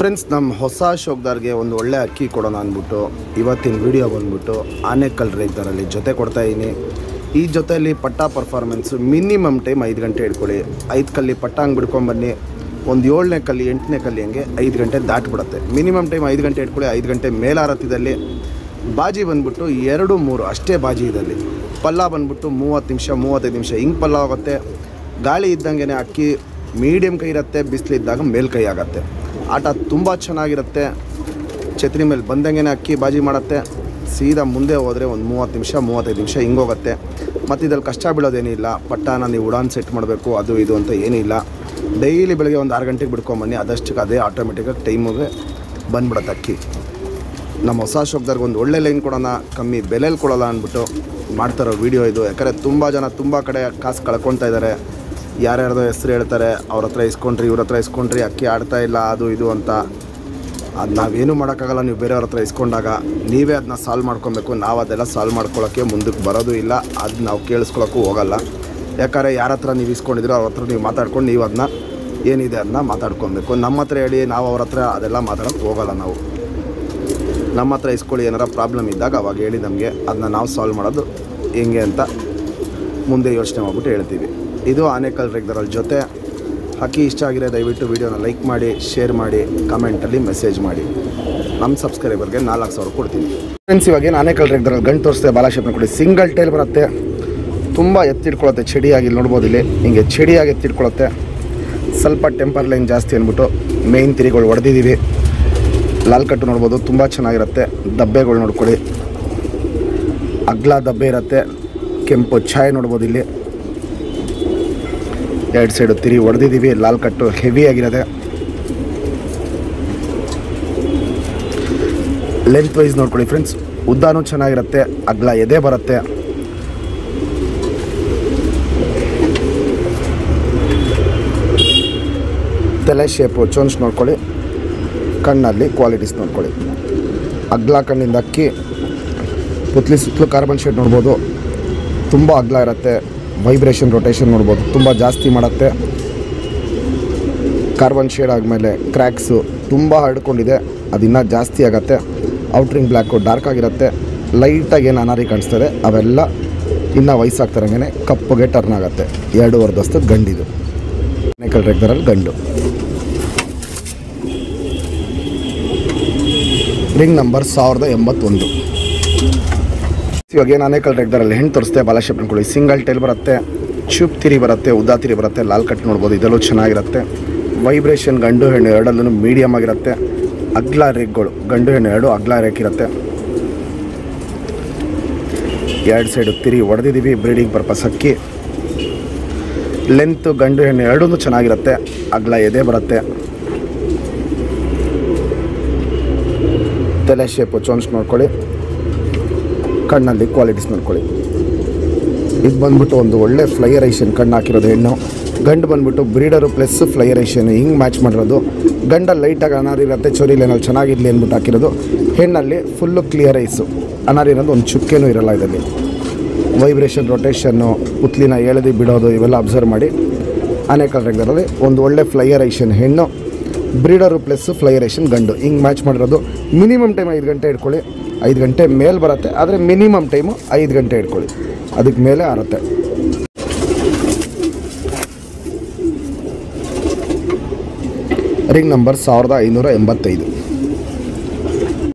Friends, ನಮ್ಮ ಹೊಸ ಶೋಕ್ದಾರ್ಗೆ ಒಂದು ಒಳ್ಳೆ ಅಕ್ಕಿ ಕೊಡೋಣ ಅಂದ್ಬಿಟ್ಟು ಇವತ್ತಿನ ವಿಡಿಯೋ ಬಂದ್ಬಿಟ್ಟು ಆನೇಕಲ್ ರೈತರಲ್ಲಿ ಜೊತೆ ಕೊಡ್ತಾಯಿದ್ದೀನಿ. ಈ ಜೊತೆಯಲ್ಲಿ ಪಟ್ಟ ಪರ್ಫಾರ್ಮೆನ್ಸು ಮಿನಿಮಮ್ ಟೈಮ್ 5 ಗಂಟೆ ಇಟ್ಕೊಳ್ಳಿ. 5 ಕಲ್ಲಿ ಪಟ್ಟ ಹಂಗೆ ಬಿಡ್ಕೊಂಬನ್ನಿ. ಒಂದು 7ನೇ ಕಲ್ಲಿ 8ನೇ ಕಲ್ಲಿ ಹಂಗೆ 5 ಗಂಟೆ ದಾಟಿಬಿಡುತ್ತೆ. ಮಿನಿಮಮ್ ಟೈಮ್ 5 ಗಂಟೆ ಇಟ್ಕೊಳ್ಳಿ. 5 ಗಂಟೆ ಮೇಲಾರತ್ತಿದಲ್ಲಿ ಬಾಜಿ ಬಂದ್ಬಿಟ್ಟು 2-3 ಅಷ್ಟೇ ಬಾಜಿ ಇದ್ದಲ್ಲಿ. ಪಲ್ಲ ಬಂದ್ಬಿಟ್ಟು 30 ನಿಮಿಷ 35 ನಿಮಿಷ ಹಿಂಗೆ ಪಲ್ಲ ಆಗುತ್ತೆ. ಗಾಳಿ ಇದ್ದಂಗೆ ಅಕ್ಕಿ ಮೀಡಿಯಮ್ ಕೈ ಇರುತ್ತೆ, ಬಿಸಿಲಿದ್ದಾಗ ಮೇಲ್ಕೈ ಆಗುತ್ತೆ. ಆಟ ತುಂಬ ಚೆನ್ನಾಗಿರುತ್ತೆ. ಛತ್ರಿ ಮೇಲೆ ಬಂದಂಗೆ ಅಕ್ಕಿ ಬಾಜಿ ಮಾಡುತ್ತೆ. ಸೀದಾ ಮುಂದೆ ಹೋದರೆ ಒಂದು 30 ನಿಮಿಷ 35 ನಿಮಿಷ ಹಿಂಗೋಗುತ್ತೆ. ಮತ್ತು ಇದ್ರಲ್ಲಿ ಕಷ್ಟ ಬೀಳೋದೇನಿಲ್ಲ. ಪಟ್ಟಾನ ನೀವು ಉಡಾನ್ ಸೆಟ್ ಮಾಡಬೇಕು ಅದು ಇದು ಅಂತ ಏನಿಲ್ಲ. ಡೈಲಿ ಬೆಳಗ್ಗೆ ಒಂದು 6 ಗಂಟೆಗೆ ಬಿಡ್ಕೊಂಬನ್ನಿ. ಅದಷ್ಟಕ್ಕೆ ಅದೇ ಆಟೋಮೆಟಿಕಾಗಿ ಟೈಮಿಗೆ ಬಂದ್ಬಿಡುತ್ತೆ ಅಕ್ಕಿ. ನಮ್ಮ ಹೊಸ ಶೋಕ್ದಾರ್ಗೆ ಒಂದು ಒಳ್ಳೆ ಲೈನ್ ಕೊಡೋಣ, ಕಮ್ಮಿ ಬೆಲೆಯಲ್ಲಿ ಕೊಡೋಲ್ಲ ಅಂದ್ಬಿಟ್ಟು ಮಾಡ್ತಾರೋ ವೀಡಿಯೋ ಇದು. ಯಾಕಂದರೆ ತುಂಬ ಜನ ತುಂಬ ಕಡೆ ಕಾಸು ಕಳ್ಕೊತಾ ಇದ್ದಾರೆ. ಯಾರ್ಯಾರ್ದೋ ಹೆಸ್ರು ಹೇಳ್ತಾರೆ, ಅವ್ರ ಹತ್ರ ಇಸ್ಕೊಂಡ್ರಿ ಇವ್ರ ಹತ್ರ ಇಸ್ಕೊಂಡ್ರಿ ಅಕ್ಕಿ ಆಡ್ತಾ ಇಲ್ಲ ಅದು ಇದು ಅಂತ. ಅದು ನಾವೇನು ಮಾಡೋಕ್ಕಾಗಲ್ಲ. ನೀವು ಬೇರೆಯವ್ರ ಹತ್ರ ಇಸ್ಕೊಂಡಾಗ ನೀವೇ ಅದನ್ನ ಸಾಲ್ವ್ ಮಾಡ್ಕೊಬೇಕು. ನಾವು ಅದೆಲ್ಲ ಸಾಲ್ವ್ ಮಾಡ್ಕೊಳ್ಳೋಕ್ಕೆ ಮುಂದಕ್ಕೆ ಬರೋದು ಇಲ್ಲ. ಅದು ನಾವು ಕೇಳಿಸ್ಕೊಳ್ಳೋಕ್ಕೂ ಹೋಗಲ್ಲ. ಯಾಕಂದರೆ ಯಾರ ಹತ್ರ ನೀವು ಇಸ್ಕೊಂಡಿದ್ದೀರೋ ಅವ್ರ ಹತ್ರ ನೀವು ಮಾತಾಡ್ಕೊಂಡು ನೀವು ಅದನ್ನ ಏನಿದೆ ಅದನ್ನ ಮಾತಾಡ್ಕೊಬೇಕು. ನಮ್ಮ ಹತ್ರ ಹೇಳಿ ನಾವು ಅವ್ರ ಹತ್ರ ಅದೆಲ್ಲ ಮಾತಾಡೋಕ್ಕೆ ಹೋಗಲ್ಲ. ನಾವು ನಮ್ಮ ಹತ್ರ ಇಸ್ಕೊಳ್ಳಿ, ಏನಾರ ಪ್ರಾಬ್ಲಮ್ ಇದ್ದಾಗ ಅವಾಗ ಹೇಳಿ ನಮಗೆ ಅದನ್ನ ನಾವು ಸಾಲ್ವ್ ಮಾಡೋದು ಹೆಂಗೆ ಅಂತ ಮುಂದೆ ಯೋಚನೆ ಮಾಡ್ಬಿಟ್ಟು ಹೇಳ್ತೀವಿ. ಇದು ಆನೇಕಲ್ ರೈತರಲ್ಲಿ ಜೊತೆ. ಅಕ್ಕಿ ಇಷ್ಟ ಆಗಿರೋ ದಯವಿಟ್ಟು ವೀಡಿಯೋನ ಲೈಕ್ ಮಾಡಿ, ಶೇರ್ ಮಾಡಿ, ಕಮೆಂಟಲ್ಲಿ ಮೆಸೇಜ್ ಮಾಡಿ. ನಮ್ಮ ಸಬ್ಸ್ಕ್ರೈಬರ್ಗೆ 4000 ಕೊಡ್ತೀನಿ. ಫ್ರೆಂಡ್ಸ್, ಇವಾಗ ಆನೇಕಲ್ ರೈತರಲ್ಲಿ ಗಂಟು ತೋರಿಸ್ತೆ ಬಾಲಾಶೇಪ್ನ ಕೊಡಿ. ಸಿಂಗಲ್ ಟೈಲ್ ಬರುತ್ತೆ. ತುಂಬ ಎತ್ತಿಡ್ಕೊಳುತ್ತೆ. ಚಡಿಯಾಗಿ ನೋಡ್ಬೋದು ಇಲ್ಲಿ ಹಿಂಗೆ ಚಡಿಯಾಗಿ ಎತ್ತಿಡ್ಕೊಳುತ್ತೆ. ಸ್ವಲ್ಪ ಟೆಂಪರ್ ಲೈನ್ ಜಾಸ್ತಿ ಅಂದ್ಬಿಟ್ಟು ಮೇಯ್ನ್ ತಿರಿಗಳು ಹೊಡೆದಿದ್ದೀವಿ. ಲಾಲ್ ಕಟ್ಟು ನೋಡ್ಬೋದು, ತುಂಬ ಚೆನ್ನಾಗಿರುತ್ತೆ. ದಬ್ಬೆಗಳು ನೋಡ್ಕೊಳ್ಳಿ, ಅಗ್ಲ ದಬ್ಬೆ ಇರುತ್ತೆ. ಕೆಂಪು ಛಾಯೆ ನೋಡ್ಬೋದು ಇಲ್ಲಿ. 2 ಸೈಡು ತಿರಿ ಹೊಡೆದಿದ್ದೀವಿ. ಲಾಲ್ ಕಟ್ಟು ಹೆವಿಯಾಗಿರುತ್ತೆ. ಲೆಂತ್ ವೈಸ್ ನೋಡ್ಕೊಳ್ಳಿ ಫ್ರೆಂಡ್ಸ್. ಉದ್ದಾನೂ ಚೆನ್ನಾಗಿರುತ್ತೆ. ಅಗ್ಲ ಎದೆ ಬರುತ್ತೆ. ತಲೆ ಶೇಪು ಚೋನ್ಸ್ ನೋಡ್ಕೊಳ್ಳಿ. ಕಣ್ಣಲ್ಲಿ ಕ್ವಾಲಿಟೀಸ್ ನೋಡ್ಕೊಳ್ಳಿ. ಅಗ್ಲ ಕಣ್ಣಿಂದ ಅಕ್ಕಿ ಪುತ್ಲಿ ಸುತ್ತಲೂ ಕಾರ್ಬನ್ ಶೇಡ್ ನೋಡ್ಬೋದು. ತುಂಬ ಅಗ್ಲ ಇರುತ್ತೆ. ವೈಬ್ರೇಷನ್ ರೊಟೇಷನ್ ನೋಡ್ಬೋದು, ತುಂಬ ಜಾಸ್ತಿ ಮಾಡುತ್ತೆ. ಕಾರ್ಬನ್ ಶೇಡ್ ಆದಮೇಲೆ ಕ್ರ್ಯಾಕ್ಸು ತುಂಬ ಹರಡ್ಕೊಂಡಿದೆ, ಅದು ಇನ್ನೂ ಜಾಸ್ತಿ ಆಗುತ್ತೆ. ಔಟ್ರಿಂಗ್ ಬ್ಲ್ಯಾಕು ಡಾರ್ಕ್ ಆಗಿರುತ್ತೆ. ಲೈಟಾಗಿ ಏನು ಅನಾರಿ ಕಾಣಿಸ್ತದೆ ಅವೆಲ್ಲ ಇನ್ನೂ ವಯಸ್ಸಾಗ್ತಾರಂಗೆ ಕಪ್ಪುಗೆ ಟರ್ನ್ ಆಗುತ್ತೆ. 2.5 ವರ್ಷದ ಗಂಡಿದು ಆನೇಕಲ್ ರೈತರಲ್ಲಿ ಗಂಡು. Ring number 1081. ಇವಾಗ ಏನು ಆನೇಕಲ್ ರೈತರಲ್ಲಿ ಹೆಣ್ಣು ತೋರಿಸ್ತೆ ಬಾಲಾಶೇಪ್ ಅನ್ಕೊಳ್ಳಿ. ಸಿಂಗಲ್ ಟೈಲ್ ಬರುತ್ತೆ, ಚೂಪ್ ತಿರಿ ಬರುತ್ತೆ, ಉದ್ದಾ ತಿರಿ ಬರುತ್ತೆ. ಲಾಲ್ ಕಟ್ ನೋಡ್ಬೋದು, ಇದೆಲ್ಲೂ ಚೆನ್ನಾಗಿರುತ್ತೆ. ವೈಬ್ರೇಷನ್ ಗಂಡು ಹೆಣ್ಣು ಎರಡಲ್ಲೂ ಮೀಡಿಯಮ್ ಆಗಿರುತ್ತೆ. ಅಗ್ಲ ರೇಕ್ಗಳು ಗಂಡು ಹೆಣ್ಣು ಎರಡು ಅಗ್ಲ ರೇಕ್ ಇರುತ್ತೆ. 2 ಸೈಡು ತಿರಿ ಹೊಡೆದಿದ್ದೀವಿ. ಬ್ರೀಡಿಂಗ್ ಪರ್ಪಸ್ ಅಕ್ಕಿ. ಲೆಂತ್ ಗಂಡು ಹೆಣ್ಣು ಎರಡೂ ಚೆನ್ನಾಗಿರುತ್ತೆ. ಅಗ್ಲ ಎದೆ ಬರುತ್ತೆ. ತಲೆ ಶೇಪು ಚೋನ್ಸ್ ನೋಡ್ಕೊಳ್ಳಿ. ಕಣ್ಣಲ್ಲಿ ಕ್ವಾಲಿಟೀಸ್ ನೋಡ್ಕೊಳ್ಳಿ. ಇದು ಬಂದ್ಬಿಟ್ಟು ಒಂದು ಒಳ್ಳೆ ಫ್ಲೈಯರೈಷನ್ ಕಣ್ಣು ಹಾಕಿರೋದು ಹೆಣ್ಣು. ಗಂಡು ಬಂದ್ಬಿಟ್ಟು ಬ್ರೀಡರು ಪ್ಲಸ್ ಫ್ಲೈಯರೈಷನ್ ಹಿಂಗೆ ಮ್ಯಾಚ್ ಮಾಡಿರೋದು. ಗಂಡಲ್ಲಿ ಲೈಟಾಗಿ ಅನಾರಿ ಇರುತ್ತೆ, ಚೊರಿ ಲೈನಲ್ಲಿ ಚೆನ್ನಾಗಿರಲಿ ಅಂದ್ಬಿಟ್ಟು ಹಾಕಿರೋದು. ಹೆಣ್ಣಲ್ಲಿ ಫುಲ್ಲು ಕ್ಲಿಯರ್ ಐಸು, ಅನಾರಿ ಇರೋದು ಒಂದು ಚುಕ್ಕೆನೂ ಇರಲ್ಲ. ಇದರಲ್ಲಿ ವೈಬ್ರೇಷನ್ ರೊಟೇಷನ್ನು, ಪುತ್ಲಿನ ಎಳೆದು ಬಿಡೋದು ಇವೆಲ್ಲ ಅಬ್ಸರ್ವ್ ಮಾಡಿ. ಆನೇಕಲ್ ರೈತರಲ್ಲಿ ಒಂದು ಒಳ್ಳೆ ಫ್ಲೈಯರೈಷನ್ ಹೆಣ್ಣು, ಬ್ರೀಡರು ಪ್ಲಸ್ ಫ್ಲೈಯರೈಷನ್ ಗಂಡು ಹಿಂಗೆ ಮ್ಯಾಚ್ ಮಾಡಿರೋದು. ಮಿನಿಮಮ್ ಟೈಮ್ 5 ಗಂಟೆ ಇಟ್ಕೊಳ್ಳಿ. 5 ಗಂಟೆ ಮೇಲೆ ಬರುತ್ತೆ, ಆದರೆ ಮಿನಿಮಮ್ ಟೈಮು 5 ಗಂಟೆ ಇಟ್ಕೊಳ್ಳಿ. ಅದಕ್ಕೆ ಮೇಲೆ ಆರುತ್ತೆ. Ring number 1585.